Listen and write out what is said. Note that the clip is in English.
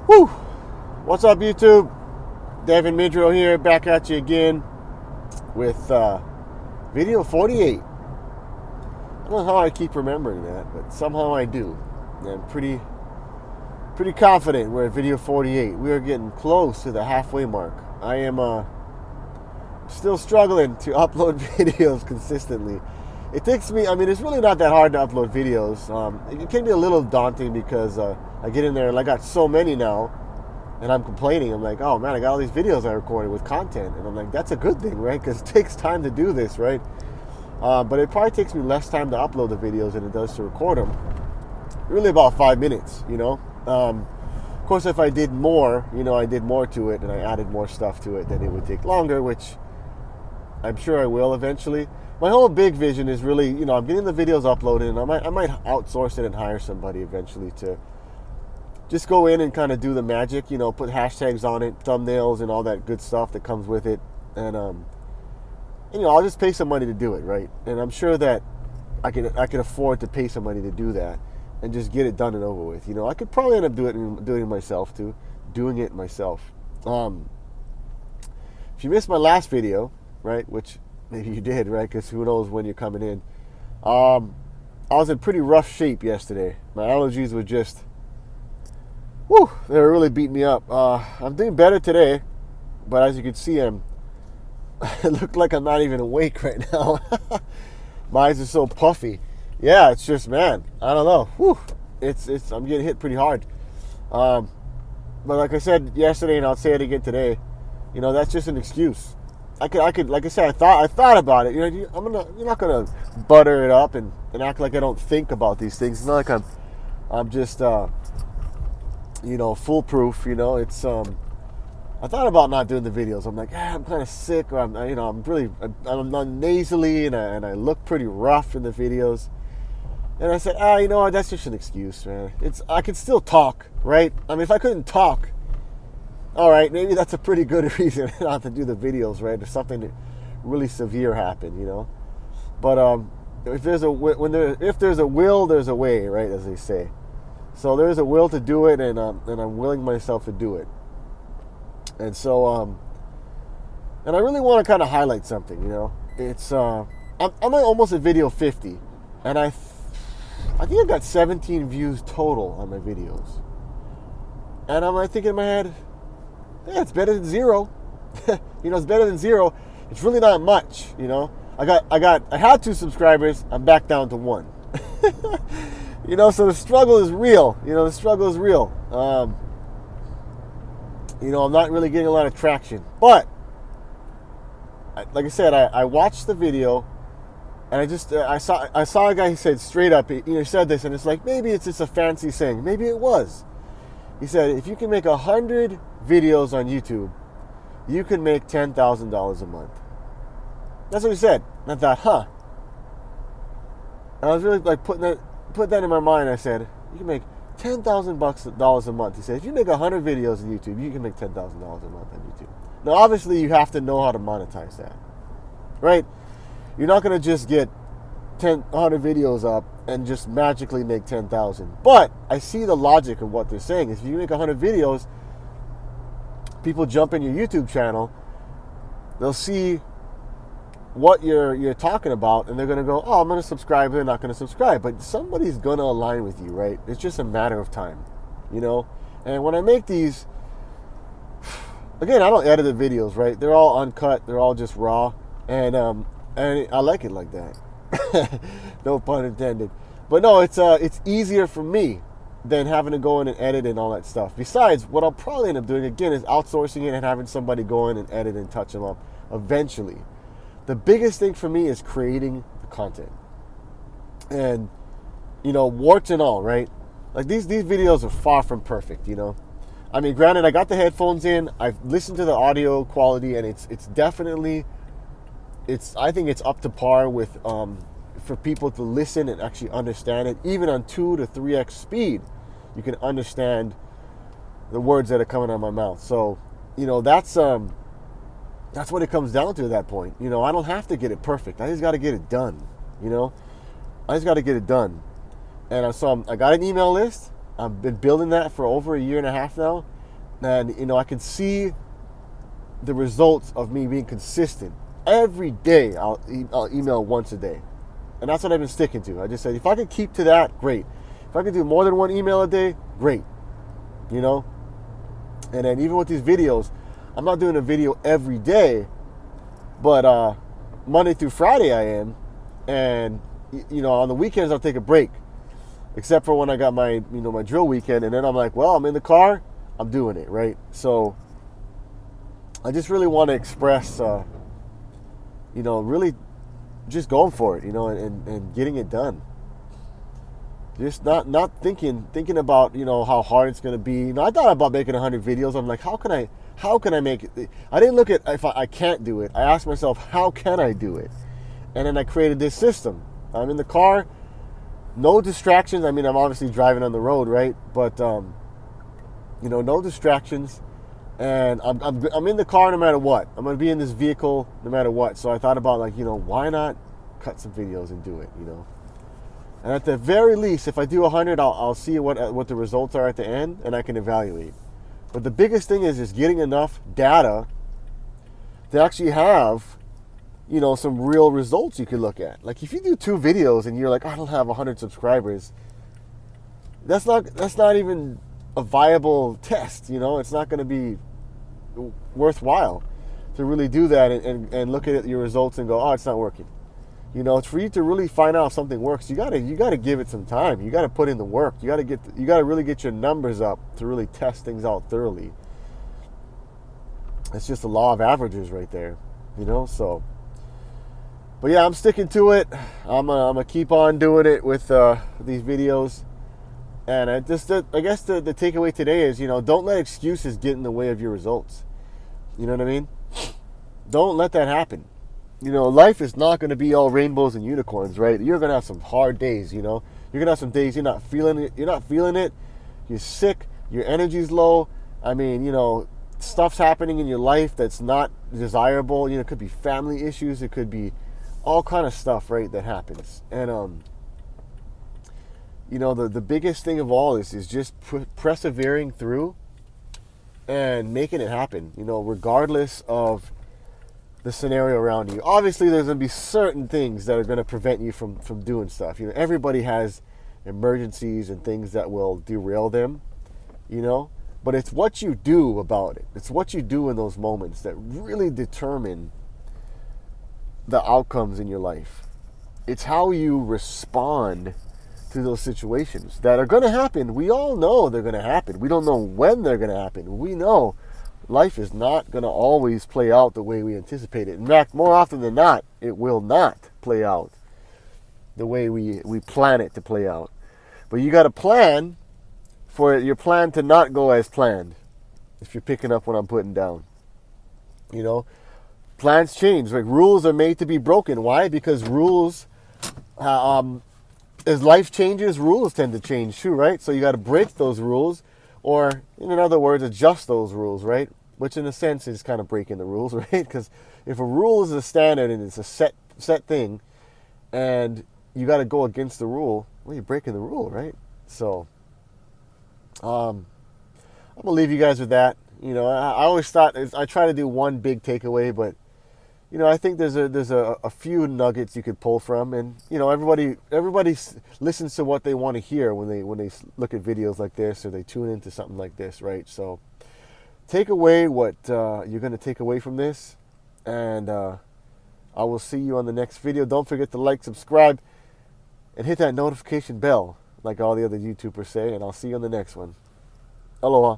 Whew! What's up, YouTube? Devin Midrow here, back at you again with video 48. I don't know how I keep remembering that, but somehow I do. I'm pretty confident we're at video 48. We are getting close to the halfway mark. I am still struggling to upload videos consistently. It takes me, it's really not that hard to upload videos. It can be a little daunting because I get in there and I got so many now, and I'm complaining. I'm like, oh man, I got all these videos I recorded with content. And I'm like, that's a good thing, right? Because it takes time to do this, right? But it probably takes me less time to upload the videos than it does to record them. Really about 5 minutes, Of course, if I did more, I did more to it and I added more stuff to it, then it would take longer, which I'm sure I will eventually. My whole big vision is really, I'm getting the videos uploaded, and I might outsource it and hire somebody eventually to just go in and kind of do the magic, put hashtags on it, thumbnails, and all that good stuff that comes with it. And I'll just pay some money to do it, right? And I'm sure that I can afford to pay somebody to do that and just get it done and over with. I could probably end up doing it myself too, doing it myself. If you missed my last video, right, which maybe you did, right, because who knows when you're coming in. I was in pretty rough shape yesterday. My allergies were just, they were really beating me up. I'm doing better today, but as you can see, it look like I'm not even awake right now. My eyes are so puffy. Yeah, it's just, man, I don't know. I'm getting hit pretty hard. But like I said yesterday, and I'll say it again today, that's just an excuse. I could, like I said, I thought about it. You're not gonna butter it up and act like I don't think about these things. It's not like I'm just, foolproof. It's I thought about not doing the videos. I'm like, I'm kind of sick, or I'm nasally, and I look pretty rough in the videos. And I said, that's just an excuse, man. I can still talk, right? If I couldn't talk, all right, maybe that's a pretty good reason not to do the videos, right? If something really severe happened, But if there's a will, there's a way, right? As they say. So there's a will to do it, and I'm willing myself to do it. And so, and I really want to kind of highlight something, It's I'm almost at video 50, and I think I got 17 views total on my videos. And I'm thinking in my head, yeah, it's better than zero. It's better than zero. It's really not much, I had 2 subscribers. I'm back down to 1. So the struggle is real. The struggle is real. I'm not really getting a lot of traction. But like I said, I watched the video, and I saw a guy who said straight up, he said this, and it's like, maybe it's just a fancy saying. Maybe it was. He said, if you can make 100 videos on YouTube, you can make $10,000 a month. That's what he said. And I thought, And I was really like put that in my mind. I said, you can make $10,000 a month. He said, if you make 100 videos on YouTube, you can make $10,000 a month on YouTube. Now, obviously, you have to know how to monetize that, right? You're not going to just get 100 videos up and just magically make 10,000. But I see the logic of what they're saying. If you make 100 videos, people jump in your YouTube channel, they'll see what you're talking about, and they're going to go, I'm going to subscribe. They're not going to subscribe, but somebody's going to align with you, right? It's just a matter of time, And when I make these, again, I don't edit the videos, right? They're all uncut. They're all just raw, and I like it like that. No pun intended. But no, it's easier for me than having to go in and edit and all that stuff. Besides, what I'll probably end up doing again is outsourcing it and having somebody go in and edit and touch them up eventually. The biggest thing for me is creating the content. And, warts and all, right? Like these videos are far from perfect, Granted, I got the headphones in, I've listened to the audio quality, and it's definitely, I think it's up to par with, for people to listen and actually understand it. Even on 2 to 3x speed, you can understand the words that are coming out of my mouth. So, that's what it comes down to at that point. I don't have to get it perfect. I just got to get it done. I just got to get it done. And so I got an email list. I've been building that for over a year and a half now. And, you know, I can see the results of me being consistent. Every day, I'll email once a day. And that's what I've been sticking to. I just said, if I could keep to that, great. If I could do more than one email a day, great. You know? And then even with these videos, I'm not doing a video every day, but Monday through Friday I am. And, you know, on the weekends I'll take a break. Except for when I got my, you know, my drill weekend. And then I'm like, well, I'm in the car, I'm doing it, right? So I just really want to express, you know, really just going for it, you know, and getting it done. Just not thinking about, you know, how hard it's going to be. You know, I thought about making 100 videos. I'm like, how can I make it? I didn't look at if I can't do it. I asked myself, how can I do it? And then I created this system. I'm in the car, no distractions. I mean, I'm obviously driving on the road, right? But, you know, no distractions. And I'm in the car no matter what. I'm going to be in this vehicle no matter what. So I thought about, like, you know, why not cut some videos and do it, you know? And at the very least, if I do 100, I'll see what the results are at the end, and I can evaluate. But the biggest thing is just getting enough data to actually have, you know, some real results you can look at. Like, if you do 2 videos and you're like, I don't have 100 subscribers, that's not even a viable test, you know? It's not going to be worthwhile to really do that and look at your results and go, oh, it's not working. You know, it's for you to really find out if something works. You gotta give it some time. You gotta put in the work. You gotta really get your numbers up to really test things out thoroughly. It's just the law of averages right there, you know. So, but yeah, I'm sticking to it. I'm gonna keep on doing it with these videos. And I guess the takeaway today is, you know, don't let excuses get in the way of your results. You know what I mean? Don't let that happen. You know, life is not going to be all rainbows and unicorns, right? You're going to have some hard days, you know. You're going to have some days you're not feeling it. You're sick. Your energy's low. I mean, you know, stuff's happening in your life that's not desirable. You know, it could be family issues. It could be all kind of stuff, right, that happens. And, you know, the biggest thing of all is just persevering through and making it happen, you know, regardless of the scenario around you. Obviously, there's going to be certain things that are going to prevent you from doing stuff. You know, everybody has emergencies and things that will derail them, you know, but it's what you do about it. It's what you do in those moments that really determine the outcomes in your life. It's how you respond to those situations that are going to happen. We all know they're going to happen. We don't know when they're going to happen. We know life is not going to always play out the way we anticipate it. In fact, more often than not, it will not play out the way we plan it to play out. But you got to plan for your plan to not go as planned, if you're picking up what I'm putting down. You know, plans change. Like, rules are made to be broken. Why? Because rules, as life changes, rules tend to change too, right? So you got to break those rules, or in other words, adjust those rules, right? Which in a sense is kind of breaking the rules, right? Because if a rule is a standard and it's a set thing, and you got to go against the rule, well, you're breaking the rule, right? So, I'm gonna leave you guys with that. You know, I always thought, I try to do one big takeaway, but you know, I think there's a few nuggets you could pull from, and you know, everybody listens to what they want to hear when they look at videos like this, or they tune into something like this, right? So, take away what you're going to take away from this, and I will see you on the next video. Don't forget to like, subscribe, and hit that notification bell, like all the other YouTubers say, and I'll see you on the next one. Aloha.